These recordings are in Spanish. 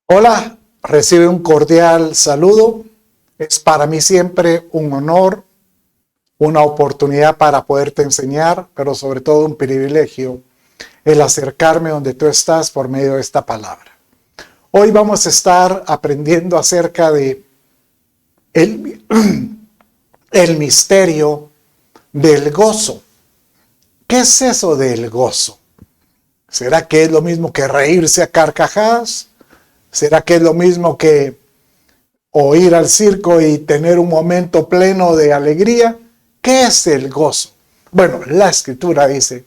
Hola, recibe un cordial saludo. Es para mí siempre un honor, una oportunidad para poderte enseñar, pero sobre todo un privilegio el acercarme donde tú estás por medio de esta palabra. Hoy vamos a estar aprendiendo acerca de el misterio del gozo. ¿Qué es eso del gozo? ¿Será que es lo mismo que reírse a carcajadas? ¿Será que es lo mismo que ir al circo y tener un momento pleno de alegría? ¿Qué es el gozo? Bueno, la Escritura dice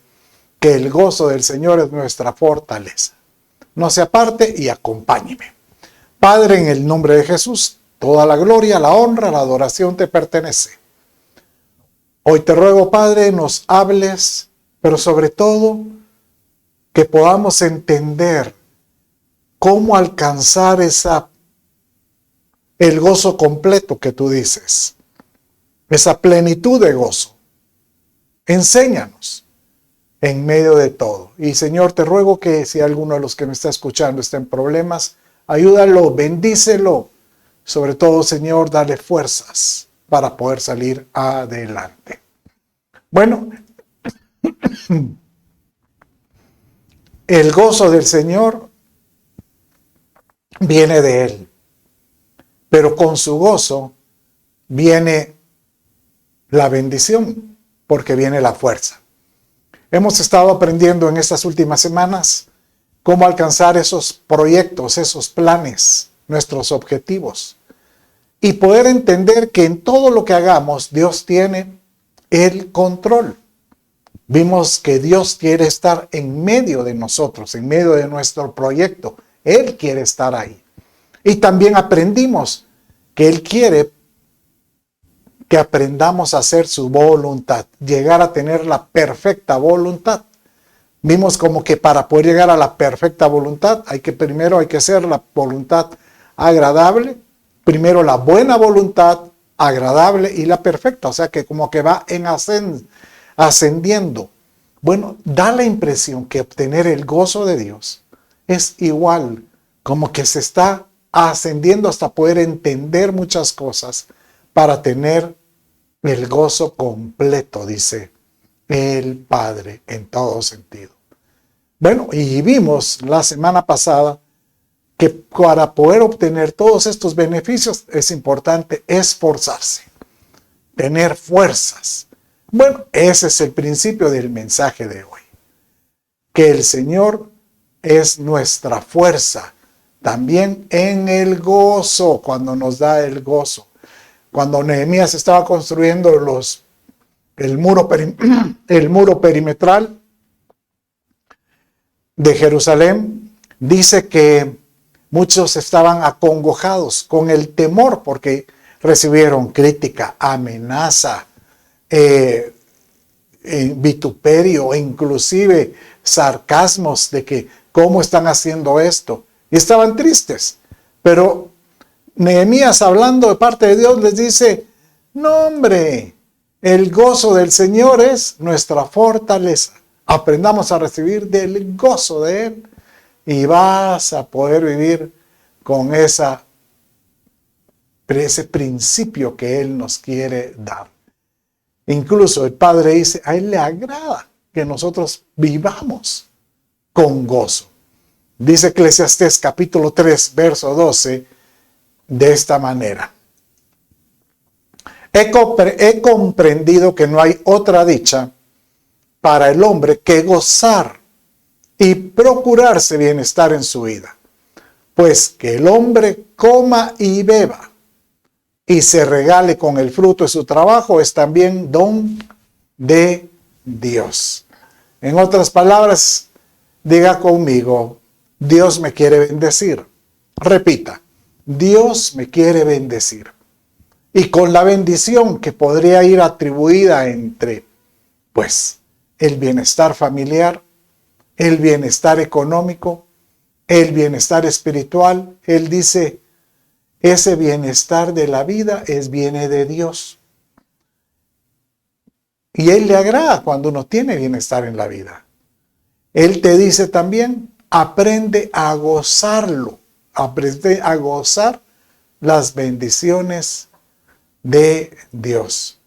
que el gozo del Señor es nuestra fortaleza. No se aparte y acompáñeme. Padre, en el nombre de Jesús, toda la gloria, la honra, la adoración te pertenece. Hoy te ruego, Padre, nos hables, pero sobre todo que podamos entender cómo alcanzar el gozo completo que tú dices, esa plenitud de gozo. Enséñanos en medio de todo. Y Señor, te ruego que si alguno de los que me está escuchando está en problemas, ayúdalo, bendícelo. Sobre todo, Señor, dale fuerzas para poder salir adelante. Bueno, el gozo del Señor viene de Él, pero con su gozo viene la bendición, porque viene la fuerza. Hemos estado aprendiendo en estas últimas semanas cómo alcanzar esos proyectos, esos planes, nuestros objetivos, y poder entender que en todo lo que hagamos Dios tiene el control. Vimos que Dios quiere estar en medio de nosotros, en medio de nuestro proyecto. Él quiere estar ahí. Y también aprendimos que Él quiere que aprendamos a hacer su voluntad, llegar a tener la perfecta voluntad. Vimos como que para poder llegar a la perfecta voluntad, primero hay que hacer la voluntad agradable, primero la buena voluntad, agradable y la perfecta, o sea que como que va en ascendiendo. Bueno, da la impresión que obtener el gozo de Dios es igual, como que se está ascendiendo hasta poder entender muchas cosas para tener el gozo completo, dice el Padre, en todo sentido. Bueno, y vimos la semana pasada que para poder obtener todos estos beneficios es importante esforzarse, tener fuerzas. Bueno, ese es el principio del mensaje de hoy, que el Señor es nuestra fuerza, también en el gozo, cuando nos da el gozo. Cuando Nehemías estaba construyendo el muro perimetral de Jerusalén, dice que muchos estaban acongojados con el temor porque recibieron crítica, amenaza, vituperio, inclusive sarcasmos de que cómo están haciendo esto. Y estaban tristes, pero Nehemías, hablando de parte de Dios, les dice: no, hombre, el gozo del Señor es nuestra fortaleza. Aprendamos a recibir del gozo de Él y vas a poder vivir con ese principio que Él nos quiere dar. Incluso el Padre dice, a Él le agrada que nosotros vivamos con gozo. Dice Eclesiastés capítulo 3, verso 12, de esta manera: he comprendido que no hay otra dicha para el hombre que gozar y procurarse bienestar en su vida, pues que el hombre coma y beba y se regale con el fruto de su trabajo es también don de Dios. En otras palabras, diga conmigo: Dios me quiere bendecir. Repita: Dios me quiere bendecir. Y con la bendición que podría ir atribuida entre, pues, el bienestar familiar, el bienestar económico, el bienestar espiritual, Él dice, ese bienestar de la vida viene de Dios. Y Él le agrada cuando uno tiene bienestar en la vida. Él te dice también, aprende a gozarlo. aprender a gozar las bendiciones de Dios.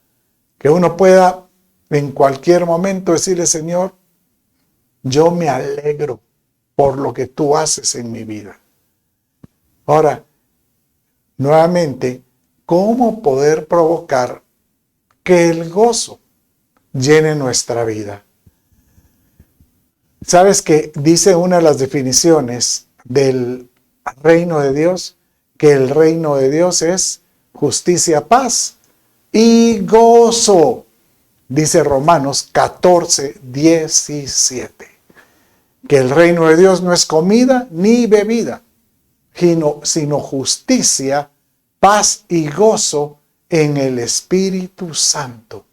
Que uno pueda en cualquier momento decirle, Señor, yo me alegro por lo que tú haces en mi vida. Ahora, nuevamente, ¿cómo poder provocar que el gozo llene nuestra vida? ¿Sabes que dice una de las definiciones del reino de Dios? Que el reino de Dios es justicia, paz y gozo. Dice Romanos 14:17. Que el reino de Dios no es comida ni bebida, sino justicia, paz y gozo en el Espíritu Santo.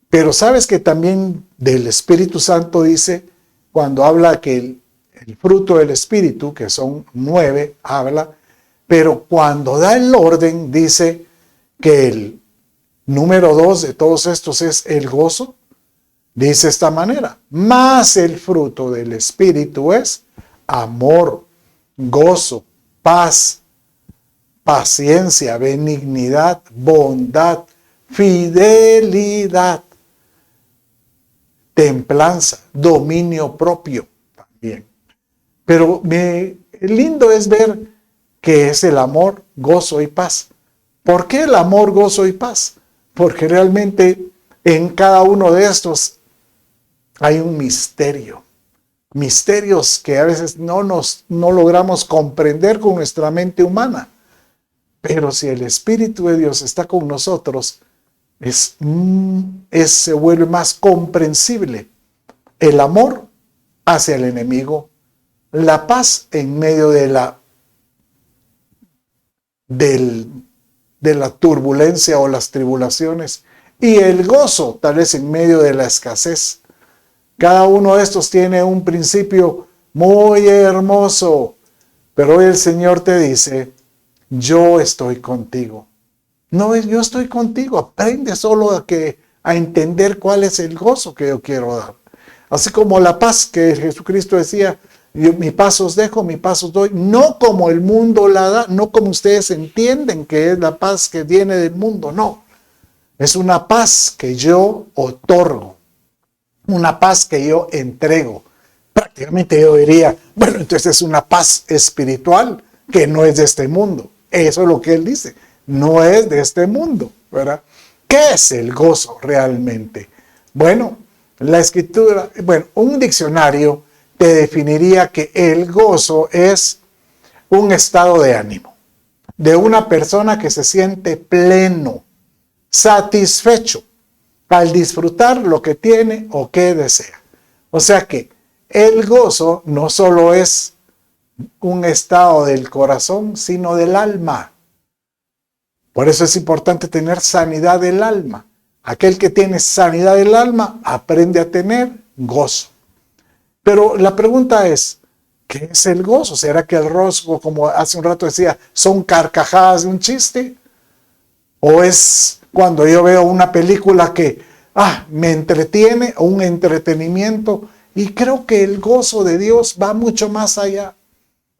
Pero sabes que también del Espíritu Santo dice, cuando habla que el fruto del Espíritu, que son 9, habla, pero cuando da el orden, dice que el número 2 de todos estos es el gozo. Dice de esta manera, más el fruto del Espíritu es amor, gozo, paz, paciencia, benignidad, bondad, fidelidad, templanza, dominio propio también. Pero lindo es ver que es el amor, gozo y paz. ¿Por qué el amor, gozo y paz? Porque realmente en cada uno de estos hay un misterio. Misterios que a veces no logramos comprender con nuestra mente humana. Pero si el Espíritu de Dios está con nosotros, se vuelve más comprensible. El amor hacia el enemigo, la paz en medio de la turbulencia o las tribulaciones, y el gozo tal vez en medio de la escasez. Cada uno de estos tiene un principio muy hermoso, pero hoy el Señor te dice, yo estoy contigo. No es yo estoy contigo, aprende solo a entender cuál es el gozo que yo quiero dar. Así como la paz que Jesucristo decía, mi paz os dejo, mi paz os doy, no como el mundo la da, no como ustedes entienden que es la paz que viene del mundo, no. Es una paz que yo otorgo, una paz que yo entrego. Prácticamente yo diría, bueno, entonces es una paz espiritual que no es de este mundo. Eso es lo que él dice, no es de este mundo, ¿verdad? ¿Qué es el gozo realmente? Bueno, la escritura, un diccionario te definiría que el gozo es un estado de ánimo de una persona que se siente pleno, satisfecho al disfrutar lo que tiene o que desea. O sea que el gozo no solo es un estado del corazón, sino del alma. Por eso es importante tener sanidad del alma. Aquel que tiene sanidad del alma aprende a tener gozo. Pero la pregunta es, ¿qué es el gozo? ¿Será que el gozo, como hace un rato decía, son carcajadas de un chiste? ¿O es cuando yo veo una película que me entretiene, o un entretenimiento? Y creo que el gozo de Dios va mucho más allá.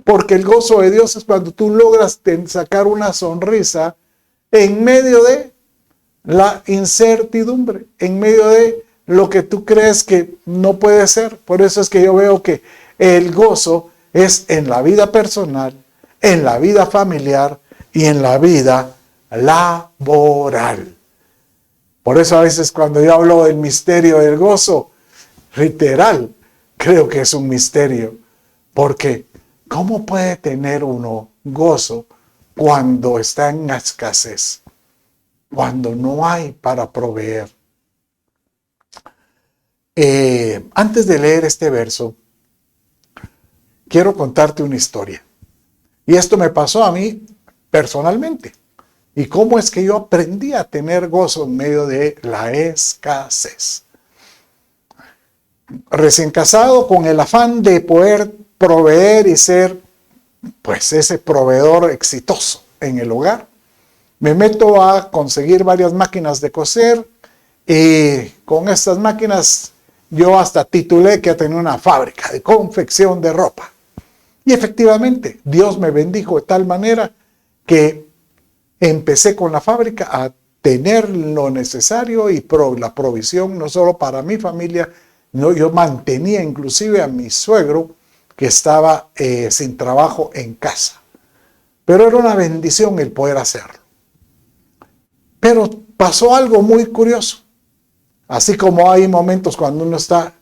Porque el gozo de Dios es cuando tú logras sacar una sonrisa en medio de la incertidumbre, en medio de lo que tú crees que no puede ser. Por eso es que yo veo que el gozo es en la vida personal, en la vida familiar y en la vida laboral. Por eso a veces cuando yo hablo del misterio del gozo, literal, creo que es un misterio. Porque ¿cómo puede tener uno gozo cuando está en escasez? Cuando no hay para proveer. Antes de leer este verso, quiero contarte una historia. Y esto me pasó a mí personalmente. Y cómo es que yo aprendí a tener gozo en medio de la escasez. Recién casado, con el afán de poder proveer y ser, pues, ese proveedor exitoso en el hogar, me meto a conseguir varias máquinas de coser y con estas máquinas yo hasta titulé que tenía una fábrica de confección de ropa. Y efectivamente, Dios me bendijo de tal manera que empecé con la fábrica a tener lo necesario y la provisión no solo para mi familia, no, yo mantenía inclusive a mi suegro que estaba sin trabajo en casa. Pero era una bendición el poder hacerlo. Pero pasó algo muy curioso. Así como hay momentos cuando uno está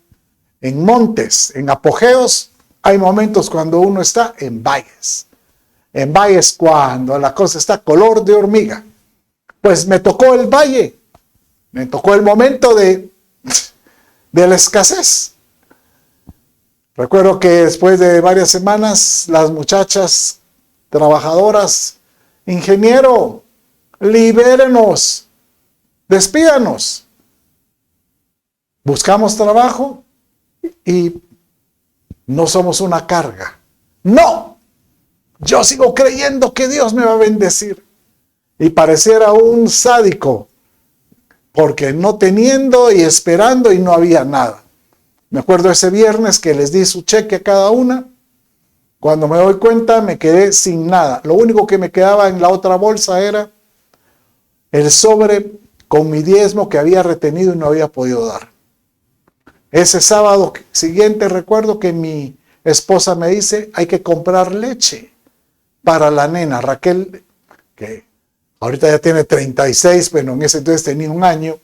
en montes, en apogeos, hay momentos cuando uno está en valles. En valles cuando la cosa está color de hormiga. Pues me tocó el valle, me tocó el momento de la escasez. Recuerdo que después de varias semanas, las muchachas trabajadoras, ingeniero, libérenos, despídanos. Buscamos trabajo y no somos una carga. No, yo sigo creyendo que Dios me va a bendecir. Y pareciera un sádico, porque no teniendo y esperando y no había nada. Me acuerdo ese viernes que les di su cheque a cada una. Cuando me doy cuenta me quedé sin nada. Lo único que me quedaba en la otra bolsa era el sobre con mi diezmo que había retenido y no había podido dar. Ese sábado siguiente recuerdo que mi esposa me dice, hay que comprar leche para la nena. Raquel, que ahorita ya tiene 36, pero en ese entonces tenía 1 año.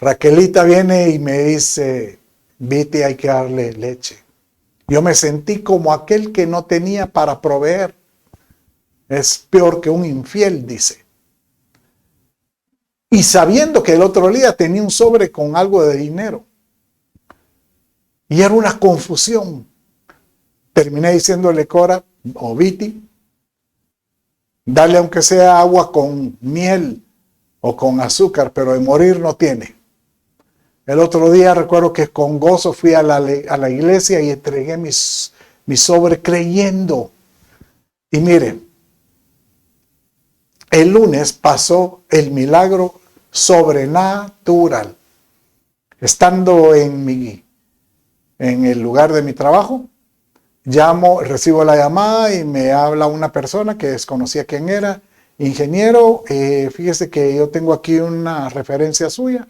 Raquelita viene y me dice, Viti, hay que darle leche. Yo me sentí como aquel que no tenía para proveer. Es peor que un infiel, dice. Y sabiendo que el otro día tenía un sobre con algo de dinero. Y era una confusión. Terminé diciéndole, Cora, o Viti, dale aunque sea agua con miel o con azúcar, pero de morir no tiene. El otro día recuerdo que con gozo fui a la iglesia y entregué mi sobre creyendo. Y miren, el lunes pasó el milagro sobrenatural. Estando en el lugar de mi trabajo, recibo la llamada y me habla una persona que desconocía quién era. Ingeniero, fíjese que yo tengo aquí una referencia suya.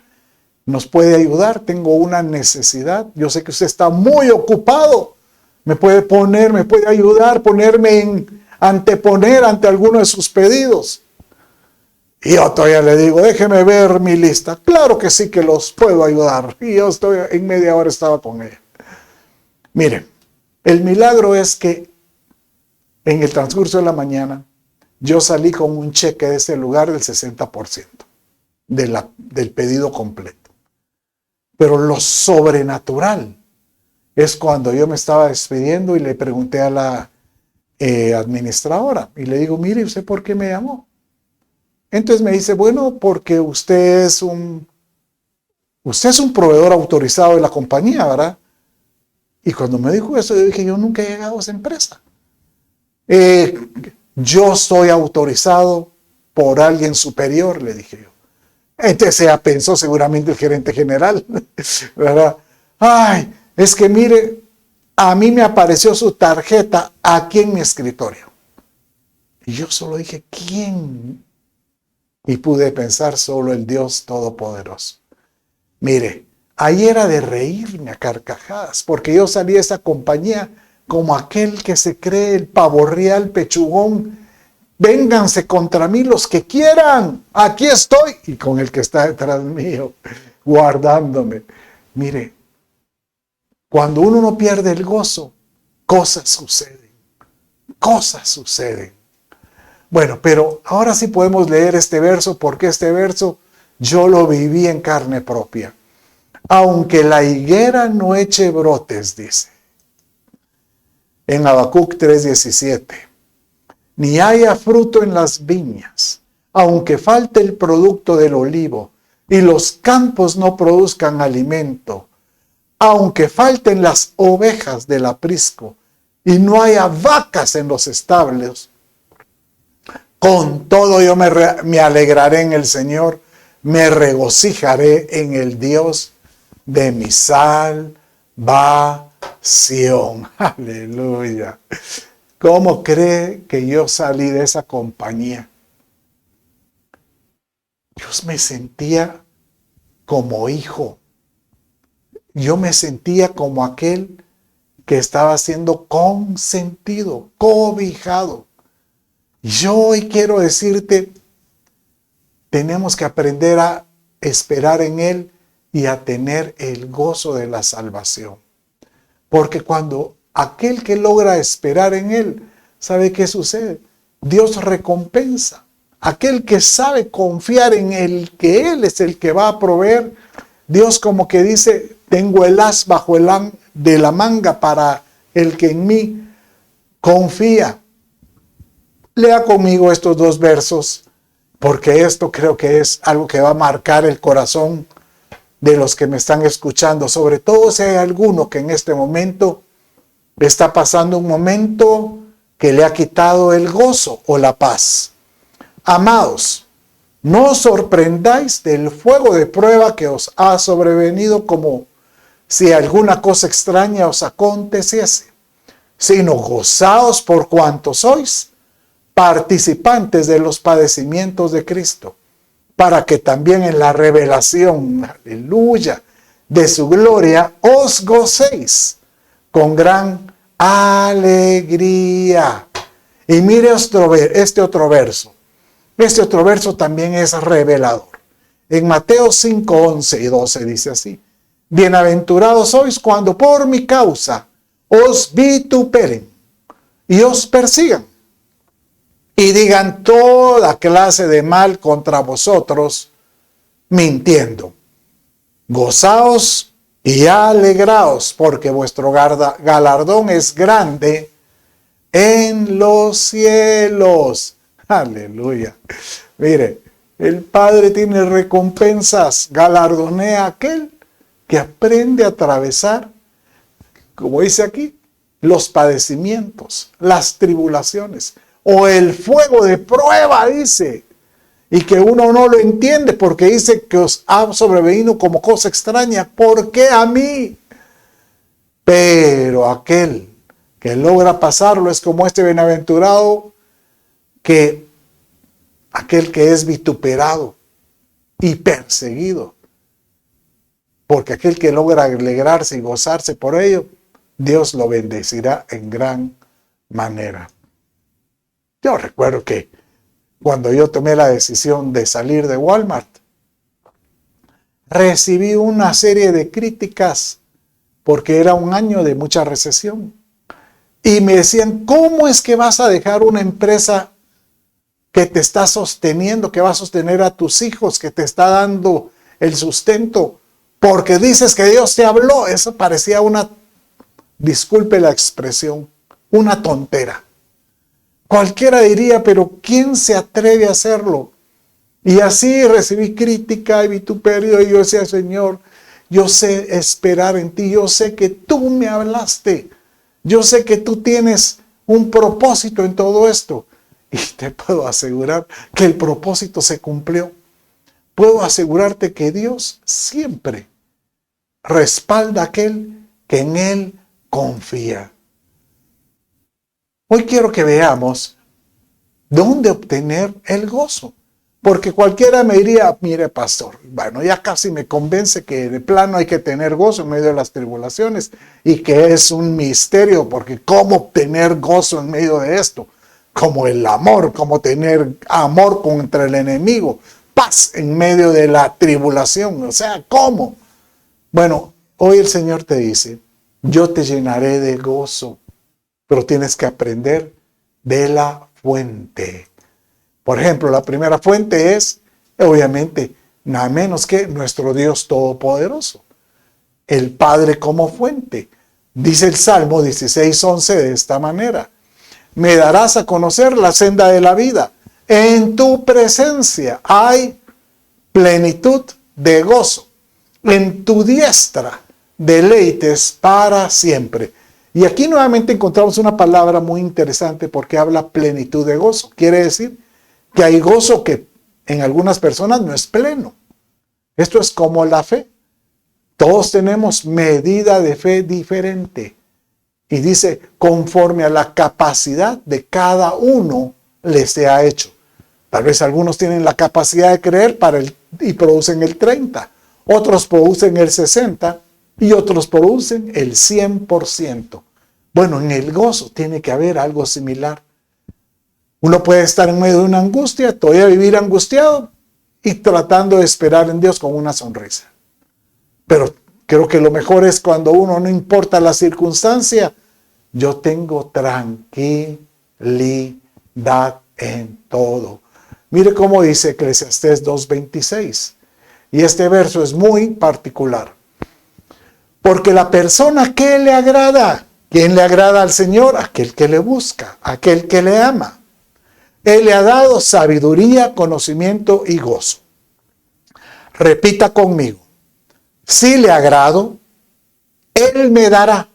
¿Nos puede ayudar? Tengo una necesidad. Yo sé que usted está muy ocupado. Me puede ayudar, anteponer ante alguno de sus pedidos. Y yo todavía le digo, déjeme ver mi lista. Claro que sí que los puedo ayudar. Y yo en media hora estaba con ella. Miren, el milagro es que en el transcurso de la mañana yo salí con un cheque de ese lugar del 60% del pedido completo. Pero lo sobrenatural es cuando yo me estaba despidiendo y le pregunté a la administradora y le digo, mire, ¿usted por qué me llamó? Entonces me dice, bueno, porque usted es un proveedor autorizado de la compañía, ¿verdad? Y cuando me dijo eso, yo dije, yo nunca he llegado a esa empresa. Yo soy autorizado por alguien superior, le dije yo. Entonces ella pensó seguramente el gerente general, ¿verdad? Ay, es que mire, a mí me apareció su tarjeta aquí en mi escritorio. Y yo solo dije, ¿quién? Y pude pensar solo el Dios Todopoderoso. Mire, ahí era de reírme a carcajadas, porque yo salí de esa compañía como aquel que se cree el pavo real pechugón. Vénganse contra mí los que quieran, aquí estoy. Y con el que está detrás mío, guardándome. Mire, cuando uno no pierde el gozo, cosas suceden. Cosas suceden. Bueno, pero ahora sí podemos leer este verso, porque este verso yo lo viví en carne propia. Aunque la higuera no eche brotes, dice. En Habacuc 3:17. Ni haya fruto en las viñas, aunque falte el producto del olivo, y los campos no produzcan alimento, aunque falten las ovejas del aprisco, y no haya vacas en los establos, con todo yo me alegraré en el Señor, me regocijaré en el Dios de mi salvación. salvación. Aleluya. ¿Cómo cree que yo salí de esa compañía? Yo me sentía como hijo. Yo me sentía como aquel que estaba siendo consentido, cobijado. Yo hoy quiero decirte, tenemos que aprender a esperar en Él y a tener el gozo de la salvación. Porque cuando aquel que logra esperar en Él, ¿sabe qué sucede? Dios recompensa. Aquel que sabe confiar en el que Él es el que va a proveer, Dios como que dice, tengo el as bajo de la manga para el que en mí confía. Lea conmigo estos dos versos, porque esto creo que es algo que va a marcar el corazón de los que me están escuchando, sobre todo si hay alguno que en este momento está pasando un momento que le ha quitado el gozo o la paz. Amados, no os sorprendáis del fuego de prueba que os ha sobrevenido como si alguna cosa extraña os aconteciese, sino gozaos por cuanto sois participantes de los padecimientos de Cristo, para que también en la revelación, aleluya, de su gloria os gocéis con gran alegría. Y mire este otro verso. Este otro verso también es revelador. En Mateo 5, 11 y 12 dice así: bienaventurados sois cuando por mi causa os vituperen y os persigan y digan toda clase de mal contra vosotros, mintiendo. Gozaos y alegraos, porque vuestro galardón es grande en los cielos. Aleluya. Mire, el Padre tiene recompensas, galardonea a aquel que aprende a atravesar, como dice aquí, los padecimientos, las tribulaciones, o el fuego de prueba, dice, y que uno no lo entiende porque dice que os ha sobrevenido como cosa extraña. ¿Por qué a mí? Pero aquel que logra pasarlo es como este bienaventurado, que aquel que es vituperado y perseguido. Porque aquel que logra alegrarse y gozarse por ello, Dios lo bendecirá en gran manera. Yo recuerdo que cuando yo tomé la decisión de salir de Walmart, recibí una serie de críticas porque era un año de mucha recesión. Y me decían, ¿cómo es que vas a dejar una empresa que te está sosteniendo, que va a sostener a tus hijos, que te está dando el sustento, porque dices que Dios te habló? Eso parecía una, disculpe la expresión, una tontera. Cualquiera diría, pero ¿quién se atreve a hacerlo? Y así recibí crítica y vituperio, y yo decía, Señor, yo sé esperar en ti, yo sé que tú me hablaste, yo sé que tú tienes un propósito en todo esto. Y te puedo asegurar que el propósito se cumplió. Puedo asegurarte que Dios siempre respalda a aquel que en Él confía. Hoy quiero que veamos dónde obtener el gozo. Porque cualquiera me diría, mire pastor, bueno, ya casi me convence que de plano hay que tener gozo en medio de las tribulaciones y que es un misterio, porque ¿cómo obtener gozo en medio de esto? Como el amor, como tener amor contra el enemigo, paz en medio de la tribulación, o sea, ¿cómo? Bueno, hoy el Señor te dice, yo te llenaré de gozo, pero tienes que aprender de la fuente. Por ejemplo, la primera fuente es, obviamente, nada menos que nuestro Dios Todopoderoso, el Padre como fuente. Dice el Salmo 16:11 de esta manera: me darás a conocer la senda de la vida. En tu presencia hay plenitud de gozo. En tu diestra deleites para siempre. Y aquí nuevamente encontramos una palabra muy interesante porque habla plenitud de gozo. Quiere decir que hay gozo que en algunas personas no es pleno. Esto es como la fe. Todos tenemos medida de fe diferente. Y dice, conforme a la capacidad de cada uno les sea hecho. Tal vez algunos tienen la capacidad de creer y producen el 30. Otros producen el 60 y otros producen el 100%. Bueno, en el gozo tiene que haber algo similar. Uno puede estar en medio de una angustia, todavía vivir angustiado y tratando de esperar en Dios con una sonrisa. Pero creo que lo mejor es cuando uno, no importa la circunstancia, yo tengo tranquilidad en todo. Mire cómo dice Eclesiastés 2:26. Y este verso es muy particular. Porque la persona que le agrada, ¿quién le agrada al Señor? Aquel que le busca, aquel que le ama. Él le ha dado sabiduría, conocimiento y gozo. Repita conmigo. Si le agrado, Él me dará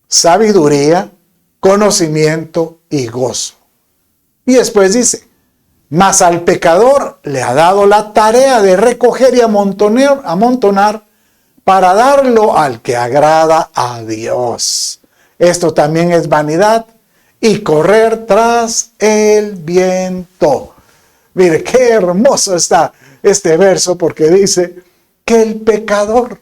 sabiduría, conocimiento y gozo. Y después dice, mas al pecador le ha dado la tarea de recoger y amontonar para darlo al que agrada a Dios. Esto también es vanidad y correr tras el viento. Mire, qué hermoso está este verso porque dice que el pecador,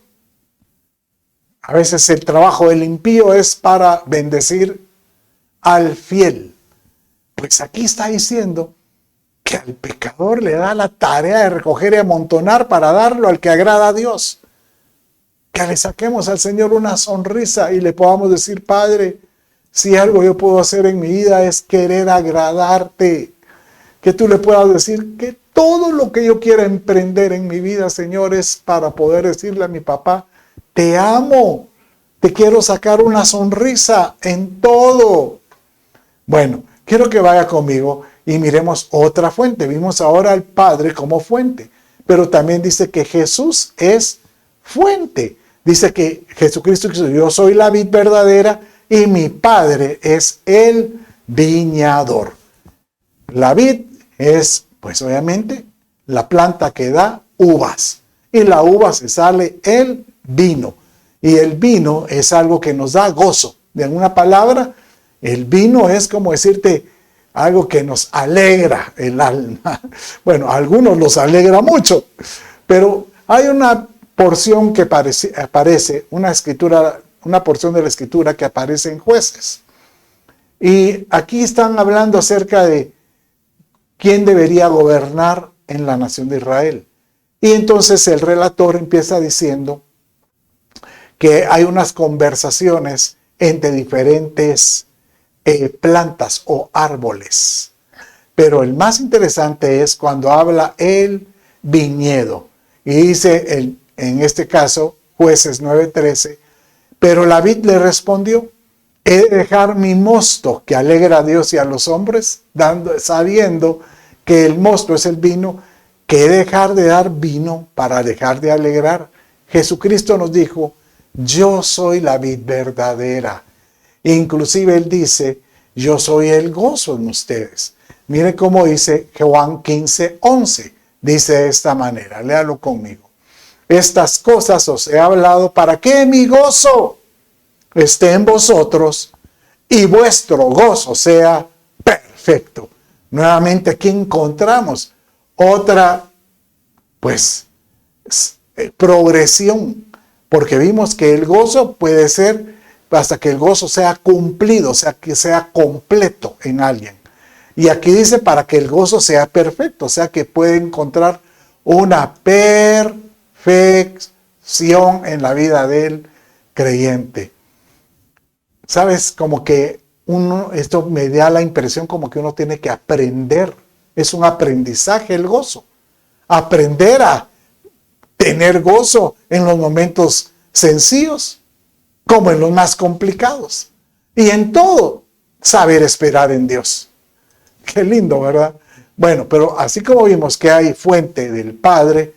a veces el trabajo del impío es para bendecir al fiel. Pues aquí está diciendo que al pecador le da la tarea de recoger y amontonar para darlo al que agrada a Dios. Que le saquemos al Señor una sonrisa y le podamos decir, Padre, si algo yo puedo hacer en mi vida es querer agradarte. Que tú le puedas decir que todo lo que yo quiera emprender en mi vida, Señor, es para poder decirle a mi papá, te amo, te quiero sacar una sonrisa en todo. Bueno, quiero que vaya conmigo y miremos otra fuente. Vimos ahora al Padre como fuente, pero también dice que Jesús es fuente. Dice que Jesucristo dice, yo soy la vid verdadera y mi Padre es el viñador. La vid es, pues obviamente, la planta que da uvas. Y la uva se sale el vino. Y el vino es algo que nos da gozo. De alguna palabra, el vino es como decirte algo que nos alegra el alma. Bueno, a algunos los alegra mucho, pero hay una porción que aparece, una porción de la escritura que aparece en Jueces. Y aquí están hablando acerca de quién debería gobernar en la nación de Israel. Y entonces el relator empieza diciendo que hay unas conversaciones entre diferentes plantas o árboles. Pero el más interesante es cuando habla el viñedo. Y dice, en este caso, Jueces 9:13, pero la vid le respondió, he de dejar mi mosto que alegra a Dios y a los hombres, sabiendo que el mosto es el vino, que he de dejar de dar vino para dejar de alegrar. Jesucristo nos dijo, yo soy la vid verdadera. Inclusive él dice, yo soy el gozo en ustedes. Mire cómo dice Juan 15:11. Dice de esta manera, léalo conmigo. Estas cosas os he hablado para que mi gozo esté en vosotros y vuestro gozo sea perfecto. Nuevamente aquí encontramos otra, pues, progresión, porque vimos que el gozo puede ser hasta que el gozo sea cumplido, o sea, que sea completo en alguien. Y aquí dice para que el gozo sea perfecto, o sea, que puede encontrar una perfección en la vida del creyente. ¿Sabes? Como que esto me da la impresión como que uno tiene que aprender. Es un aprendizaje el gozo. Aprender a tener gozo en los momentos sencillos como en los más complicados. Y en todo, saber esperar en Dios. Qué lindo, ¿verdad? Bueno, pero así como vimos que hay fuente del Padre,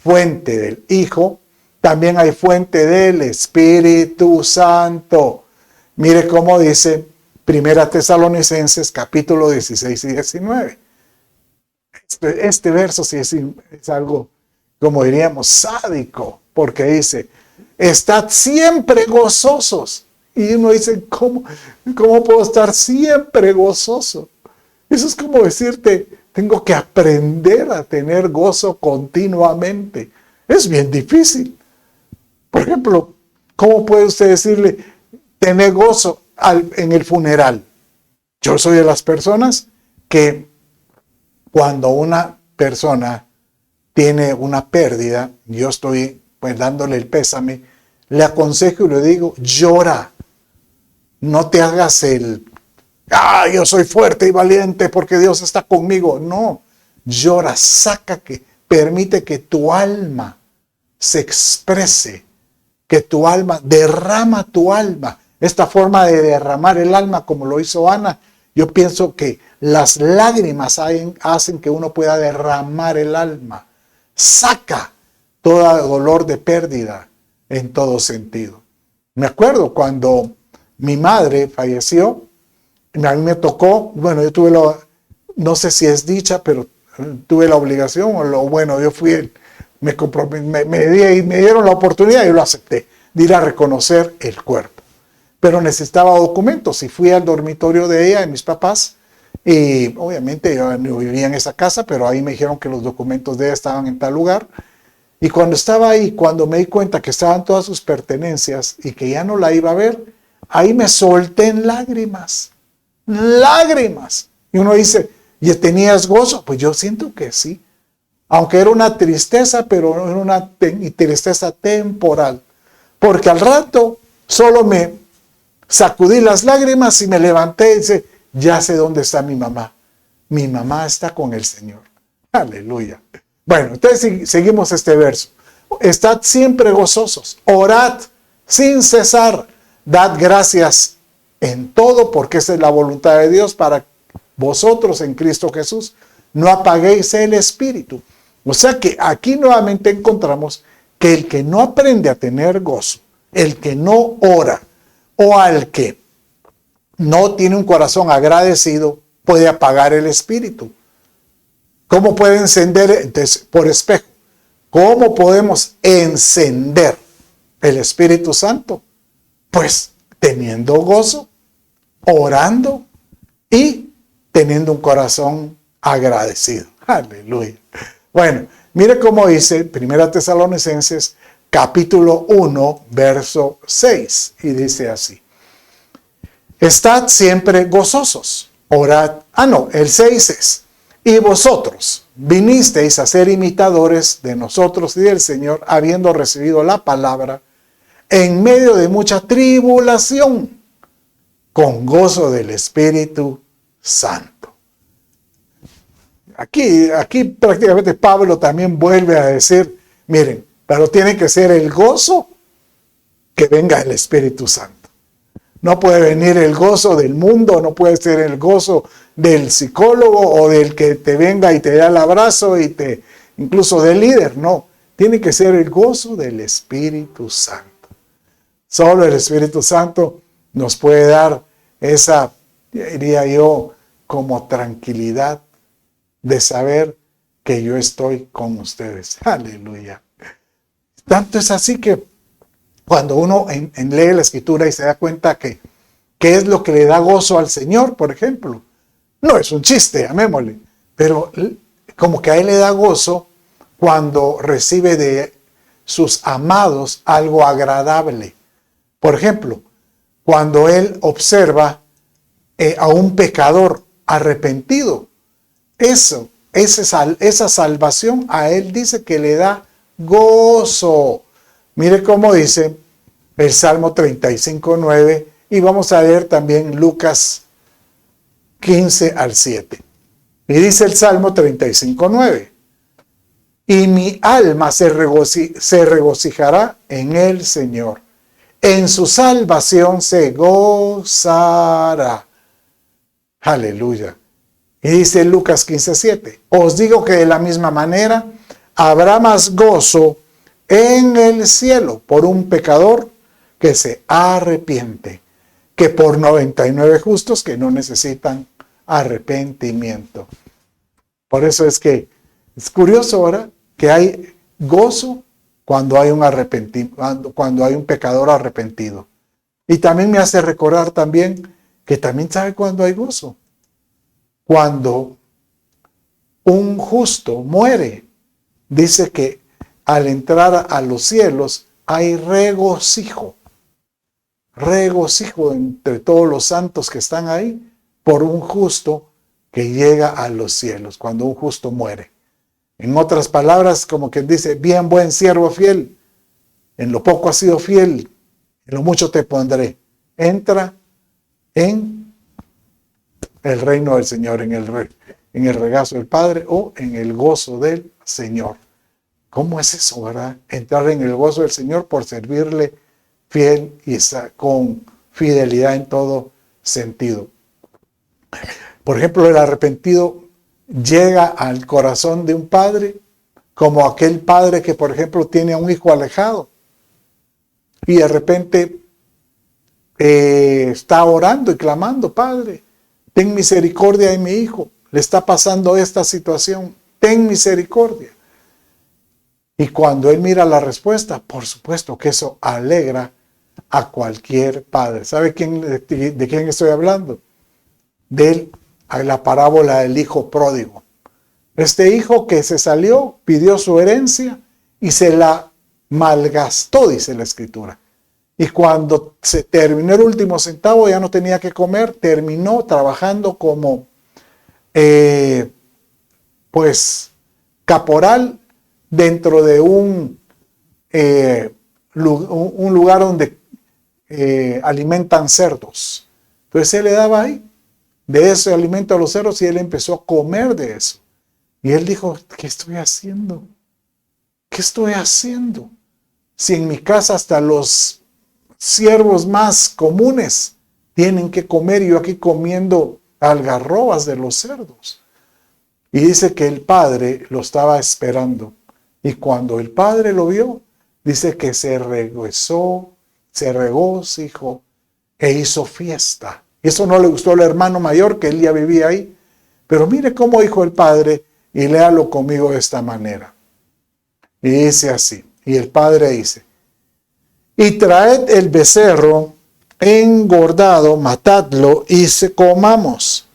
fuente del Hijo, también hay fuente del Espíritu Santo. Mire cómo dice 1 Tesalonicenses capítulo 16 y 19. Este verso sí es algo, como diríamos, sádico. porque dice, estad siempre gozosos. Y uno dice, ¿cómo puedo estar siempre gozoso? Eso es como decirte, tengo que aprender a tener gozo continuamente. Es bien difícil. Por ejemplo, ¿cómo puede usted decirle, tener gozo en el funeral? Yo soy de las personas que cuando una persona tiene una pérdida, yo estoy pues dándole el pésame, le aconsejo y le digo, llora. No te hagas yo soy fuerte y valiente porque Dios está conmigo. No, llora, permite que tu alma se exprese, que tu alma, derrama tu alma. Esta forma de derramar el alma como lo hizo Ana, yo pienso que las lágrimas hacen que uno pueda derramar el alma. Saca todo dolor de pérdida en todo sentido. Me acuerdo cuando mi madre falleció, a mí me tocó, bueno, yo tuve no sé si es dicha, pero tuve la obligación, yo fui, me dieron la oportunidad y yo lo acepté, de ir a reconocer el cuerpo. Pero necesitaba documentos y fui al dormitorio de ella, de mis papás, y obviamente yo no vivía en esa casa, pero ahí me dijeron que los documentos de ella estaban en tal lugar. Y cuando estaba ahí, cuando me di cuenta que estaban todas sus pertenencias y que ya no la iba a ver, ahí me solté en lágrimas. Lágrimas. Y uno dice, ¿y tenías gozo? Pues yo siento que sí. Aunque era una tristeza, pero era una tristeza temporal. Porque al rato solo me sacudí las lágrimas y me levanté y dice, ya sé dónde está mi mamá. Mi mamá está con el Señor. Aleluya. Bueno, entonces seguimos este verso. Estad siempre gozosos, orad sin cesar, dad gracias en todo, porque esa es la voluntad de Dios para vosotros en Cristo Jesús. No apaguéis el espíritu. O sea que aquí nuevamente encontramos que el que no aprende a tener gozo, el que no ora, o al que no tiene un corazón agradecido, puede apagar el espíritu. ¿Cómo puede encender? Entonces, por espejo. ¿Cómo podemos encender el Espíritu Santo? Pues teniendo gozo, orando y teniendo un corazón agradecido. Aleluya. Bueno, mire cómo dice 1 Tesalonicenses capítulo 1, verso 6. Y dice así. Estad siempre gozosos. Orad. El 6 es. Y vosotros vinisteis a ser imitadores de nosotros y del Señor, habiendo recibido la palabra en medio de mucha tribulación, con gozo del Espíritu Santo. Aquí prácticamente Pablo también vuelve a decir, miren, pero tiene que ser el gozo que venga el Espíritu Santo. No puede venir el gozo del mundo, no puede ser el gozo del psicólogo o del que te venga y te da el abrazo incluso del líder. No, tiene que ser el gozo del Espíritu Santo. Solo el Espíritu Santo nos puede dar esa, diría yo, como tranquilidad de saber que yo estoy con ustedes. Aleluya. Tanto es así que cuando uno lee la Escritura y se da cuenta que qué es lo que le da gozo al Señor, por ejemplo. No es un chiste, llamémosle, pero como que a Él le da gozo cuando recibe de sus amados algo agradable. Por ejemplo, cuando Él observa a un pecador arrepentido, esa salvación a Él dice que le da gozo. Mire cómo dice el Salmo 35:9 y vamos a leer también Lucas 15 al 7. Y dice el Salmo 35:9. Y mi alma se regocijará en el Señor. En su salvación se gozará. Aleluya. Y dice Lucas 15:7. Os digo que de la misma manera habrá más gozo en el cielo por un pecador que se arrepiente, que por 99 justos que no necesitan arrepentimiento. Por eso es que es curioso ahora que hay gozo cuando hay cuando hay un pecador arrepentido. Y también me hace recordar también que también sabe cuando hay gozo. Cuando un justo muere, dice que al entrar a los cielos hay regocijo. Regocijo entre todos los santos que están ahí por un justo que llega a los cielos, cuando un justo muere. En otras palabras, como quien dice, bien buen siervo fiel, en lo poco has sido fiel, en lo mucho te pondré. Entra en el reino del Señor, en el regazo del Padre o en el gozo del Señor. ¿Cómo es eso, verdad? Entrar en el gozo del Señor por servirle fiel y con fidelidad en todo sentido. Por ejemplo, el arrepentido llega al corazón de un padre, como aquel padre que, por ejemplo, tiene a un hijo alejado y de repente está orando y clamando: Padre, ten misericordia de mi hijo, le está pasando esta situación, ten misericordia. Y cuando él mira la respuesta, por supuesto que eso alegra a cualquier padre. ¿Sabe de quién estoy hablando? De la parábola del hijo pródigo. Este hijo que se salió, pidió su herencia y se la malgastó, dice la Escritura. Y cuando se terminó el último centavo, ya no tenía que comer, terminó trabajando como caporal dentro de un lugar donde alimentan cerdos. Entonces él le daba ahí de ese alimento a los cerdos y él empezó a comer de eso. Y él dijo: ¿qué estoy haciendo? ¿Qué estoy haciendo? Si en mi casa hasta los siervos más comunes tienen que comer y yo aquí comiendo algarrobas de los cerdos. Y dice que el padre lo estaba esperando. Y cuando el padre lo vio, dice que se regocijó e hizo fiesta. Eso no le gustó al hermano mayor, que él ya vivía ahí. Pero mire cómo dijo el padre, y léalo conmigo de esta manera. Y dice así, y el padre dice: y traed el becerro engordado, matadlo y comamos.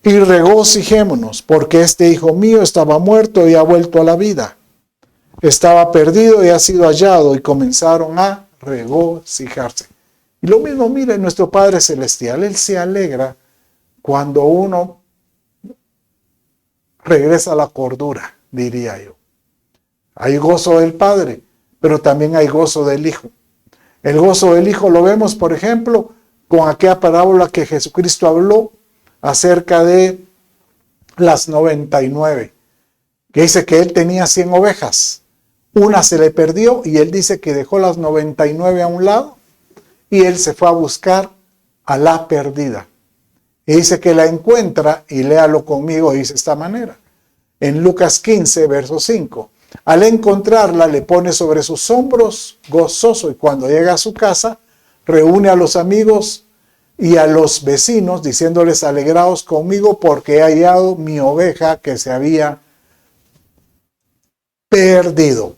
Y regocijémonos, porque este hijo mío estaba muerto y ha vuelto a la vida. Estaba perdido y ha sido hallado. Y comenzaron a regocijarse. Y lo mismo, mire, nuestro Padre Celestial, Él se alegra cuando uno regresa a la cordura, diría yo. Hay gozo del Padre, pero también hay gozo del Hijo. El gozo del Hijo lo vemos, por ejemplo, con aquella parábola que Jesucristo habló acerca de las 99, que dice que Él tenía 100 ovejas. Una se le perdió y Él dice que dejó las 99 a un lado y Él se fue a buscar a la perdida. Y dice que la encuentra, y léalo conmigo, dice de esta manera. En Lucas 15, verso 5. Al encontrarla, le pone sobre sus hombros gozoso, y cuando llega a su casa, reúne a los amigos y a los vecinos, diciéndoles: alegraos conmigo porque he hallado mi oveja que se había perdido.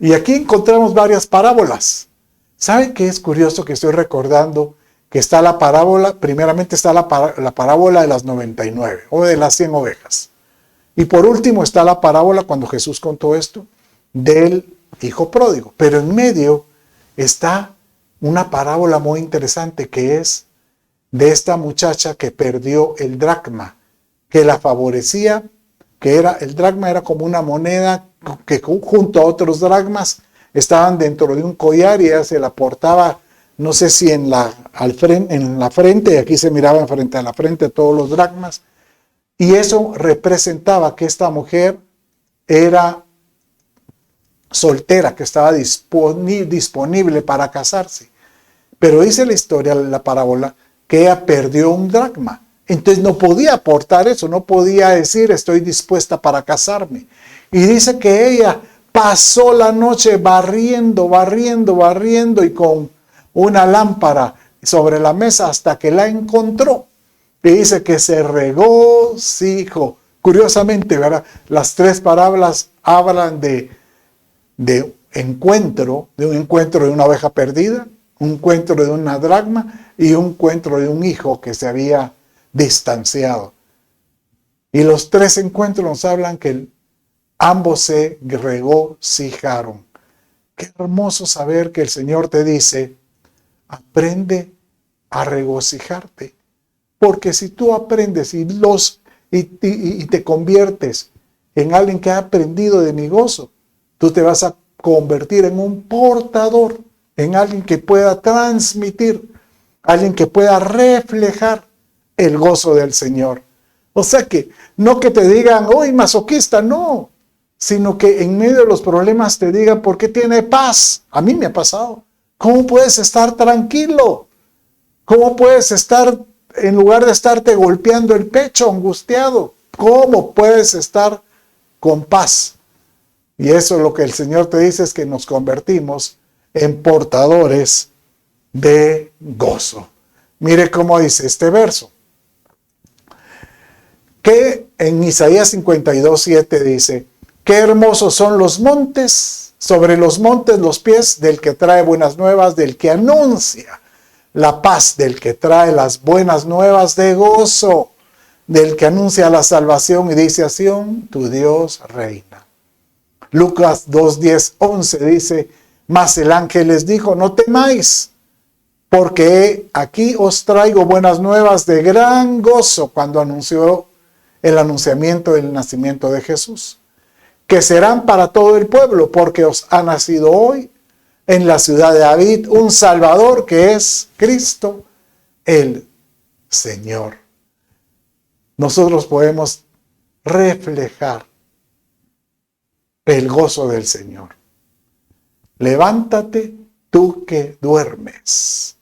Y aquí encontramos varias parábolas. ¿Saben qué es curioso que estoy recordando? Que está la parábola, primeramente está la parábola de las 99 o de las 100 ovejas. Y por último está la parábola, cuando Jesús contó esto, del hijo pródigo. Pero en medio está una parábola muy interesante, que es de esta muchacha que perdió el dracma, que la favorecía, el dracma era como una moneda que junto a otros dracmas estaban dentro de un collar, y ella se la portaba, no sé si en la frente, y aquí se miraba frente a la frente todos los dracmas. Y eso representaba que esta mujer era soltera, que estaba disponible para casarse. Pero dice la historia, la parábola, que ella perdió un dracma. Entonces no podía aportar eso, no podía decir: estoy dispuesta para casarme. Y dice que ella pasó la noche barriendo y con una lámpara sobre la mesa hasta que la encontró. Y dice que se regocijó. Curiosamente, ¿verdad? Las tres parábolas hablan de encuentro, de una oveja perdida, un encuentro de una dracma y un encuentro de un hijo que se había distanciado. Y los tres encuentros nos hablan que ambos se regocijaron. Qué hermoso saber que el Señor te dice, aprende a regocijarte. Porque si tú aprendes y te conviertes en alguien que ha aprendido de mi gozo, tú te vas a convertir en un portador, en alguien que pueda transmitir, alguien que pueda reflejar el gozo del Señor. O sea que no que te digan, ¡ay, masoquista! No, sino que en medio de los problemas te digan, ¿por qué tiene paz? A mí me ha pasado. ¿Cómo puedes estar tranquilo? ¿Cómo puedes estar, en lugar de estarte golpeando el pecho, angustiado? ¿Cómo puedes estar con paz? Y eso es lo que el Señor te dice, es que nos convertimos en portadores de gozo. Mire cómo dice este verso. Que en Isaías 52:7 dice, qué hermosos son los montes, sobre los montes los pies del que trae buenas nuevas, del que anuncia la paz, del que trae las buenas nuevas de gozo, del que anuncia la salvación y dice a Sión, tu Dios reina. Lucas 2:10-11 dice, mas el ángel les dijo, no temáis, porque aquí os traigo buenas nuevas de gran gozo, cuando anunció el anunciamiento del nacimiento de Jesús, que serán para todo el pueblo, porque os ha nacido hoy en la ciudad de David un Salvador, que es Cristo el Señor. Nosotros podemos reflejar el gozo del Señor. Levántate tú que duermes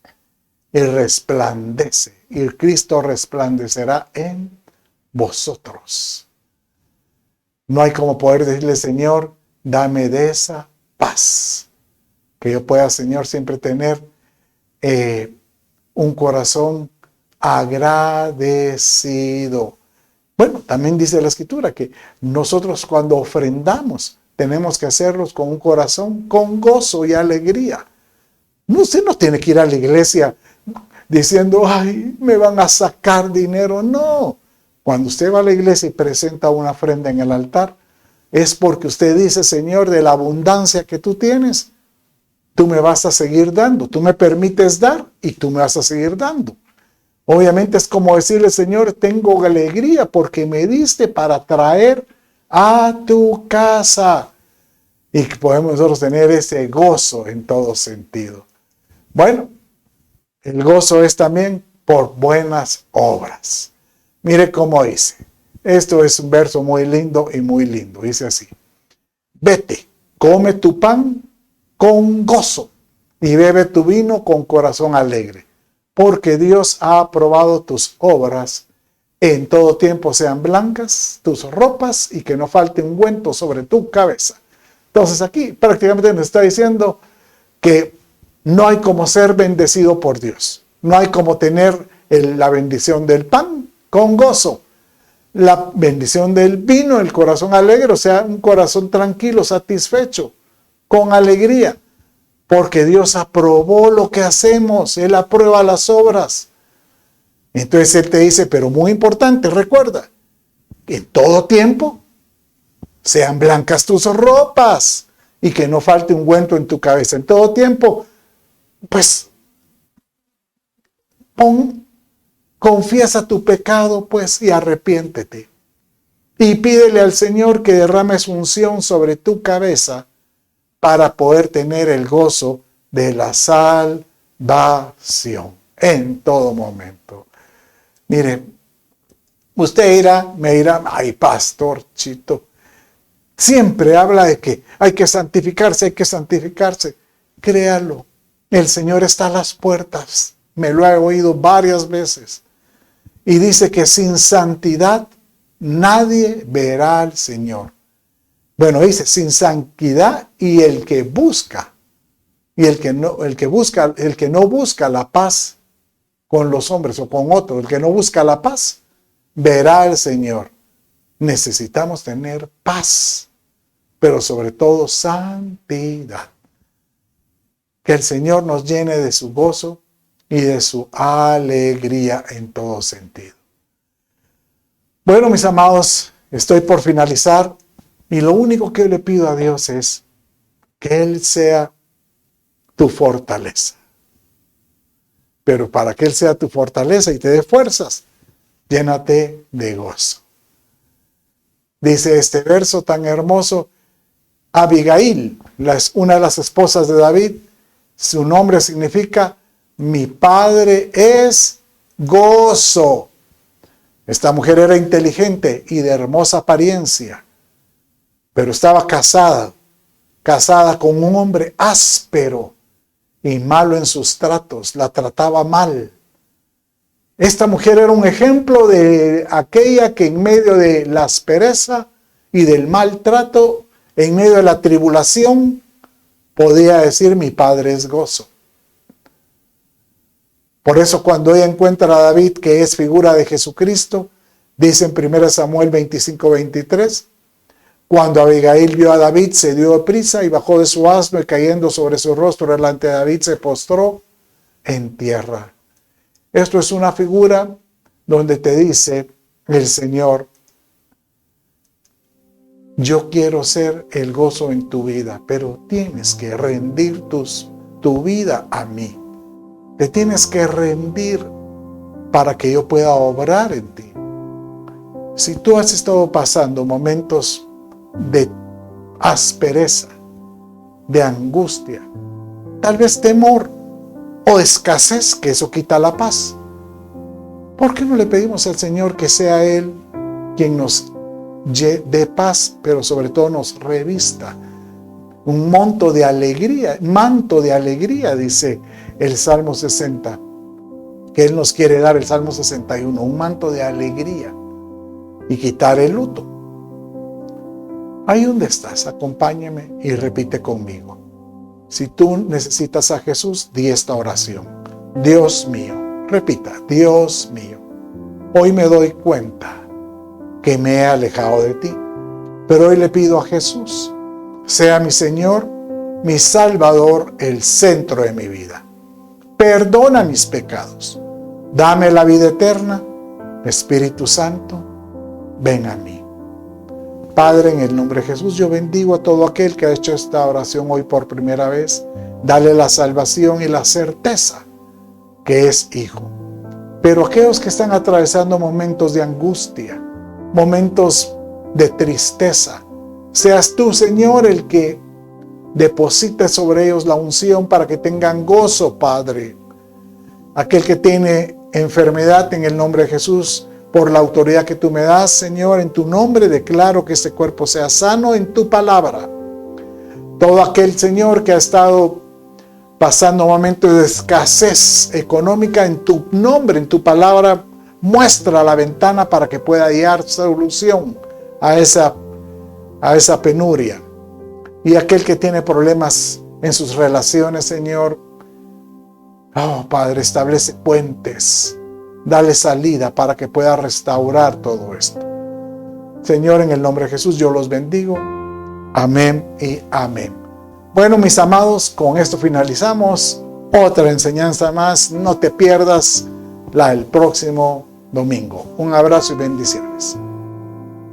y resplandece, y Cristo resplandecerá en vosotros. No hay como poder decirle, Señor, dame de esa paz. Que yo pueda, Señor, siempre tener un corazón agradecido. Bueno, también dice la Escritura que nosotros cuando ofrendamos tenemos que hacerlos con un corazón con gozo y alegría. No, usted no tiene que ir a la iglesia diciendo, ay, me van a sacar dinero. No. Cuando usted va a la iglesia y presenta una ofrenda en el altar, es porque usted dice, Señor, de la abundancia que tú tienes, tú me vas a seguir dando. Tú me permites dar y tú me vas a seguir dando. Obviamente es como decirle, Señor, tengo alegría porque me diste para traer a tu casa. Y podemos nosotros tener ese gozo en todo sentido. Bueno, el gozo es también por buenas obras. Mire cómo dice. Esto es un verso muy lindo y muy lindo. Dice así. Vete, come tu pan con gozo y bebe tu vino con corazón alegre. Porque Dios ha aprobado tus obras. En todo tiempo sean blancas tus ropas y que no falte ungüento sobre tu cabeza. Entonces aquí prácticamente nos está diciendo que no hay como ser bendecido por Dios. No hay como tener la bendición del pan con gozo. La bendición del vino, el corazón alegre, o sea, un corazón tranquilo, satisfecho, con alegría. Porque Dios aprobó lo que hacemos. Él aprueba las obras. Entonces Él te dice, pero muy importante, recuerda, que en todo tiempo sean blancas tus ropas y que no falte ungüento en tu cabeza. En todo tiempo, pues, confiesa tu pecado, pues, y arrepiéntete. Y pídele al Señor que derrame su unción sobre tu cabeza para poder tener el gozo de la salvación en todo momento. Mire, usted me dirá, ay, pastor Chito, siempre habla de que hay que santificarse, hay que santificarse. Créalo, el Señor está a las puertas. Me lo he oído varias veces. Y dice que sin santidad nadie verá al Señor. Bueno, dice, sin santidad y el que busca, y el que no busca la paz con los hombres o con otros, el que no busca la paz, verá al Señor. Necesitamos tener paz. pero sobre todo santidad. Que el Señor nos llene de su gozo y de su alegría en todo sentido. Bueno, mis amados, estoy por finalizar y lo único que le pido a Dios es que Él sea tu fortaleza. Pero para que Él sea tu fortaleza y te dé fuerzas, llénate de gozo. Dice este verso tan hermoso, Abigail, una de las esposas de David, su nombre significa mi padre es gozo. Esta mujer era inteligente y de hermosa apariencia, pero estaba casada con un hombre áspero y malo en sus tratos, la trataba mal. Esta mujer era un ejemplo de aquella que en medio de la aspereza y del maltrato, en medio de la tribulación, podía decir mi padre es gozo. Por eso cuando ella encuentra a David, que es figura de Jesucristo, dice en 1 Samuel 25:23, cuando Abigail vio a David, se dio prisa y bajó de su asno y cayendo sobre su rostro delante de David, se postró en tierra. Esto es una figura donde te dice el Señor, yo quiero ser el gozo en tu vida, pero tienes que rendir tu vida a mí. Te tienes que rendir para que yo pueda obrar en ti. Si tú has estado pasando momentos de aspereza, de angustia, tal vez temor o escasez, que eso quita la paz, ¿por qué no le pedimos al Señor que sea Él quien nos dé paz, pero sobre todo nos revista un manto de alegría, dice el Salmo 60, que Él nos quiere dar, el Salmo 61, un manto de alegría y quitar el luto. Ahí donde estás, acompáñame y repite conmigo. Si tú necesitas a Jesús, di esta oración. Dios mío, repita, Dios mío, hoy me doy cuenta que me he alejado de ti, pero hoy le pido a Jesús, sea mi Señor, mi Salvador, el centro de mi vida. Perdona mis pecados, dame la vida eterna, Espíritu Santo, ven a mí. Padre, en el nombre de Jesús, yo bendigo a todo aquel que ha hecho esta oración hoy por primera vez. Dale la salvación y la certeza que es hijo. Pero aquellos que están atravesando momentos de angustia, momentos de tristeza, seas tú, Señor, el que deposite sobre ellos la unción para que tengan gozo, Padre. Aquel que tiene enfermedad, en el nombre de Jesús, por la autoridad que tú me das, Señor, en tu nombre declaro que este cuerpo sea sano en tu palabra. Todo aquel, Señor, que ha estado pasando momentos de escasez económica, en tu nombre, en tu palabra, muestra la ventana para que pueda hallar solución a esa penuria. Y aquel que tiene problemas en sus relaciones, Señor, oh Padre, establece puentes. Dale salida para que pueda restaurar todo esto. Señor, en el nombre de Jesús, yo los bendigo. Amén y amén. Bueno, mis amados, con esto finalizamos. Otra enseñanza más. No te pierdas el próximo domingo. Un abrazo y bendiciones.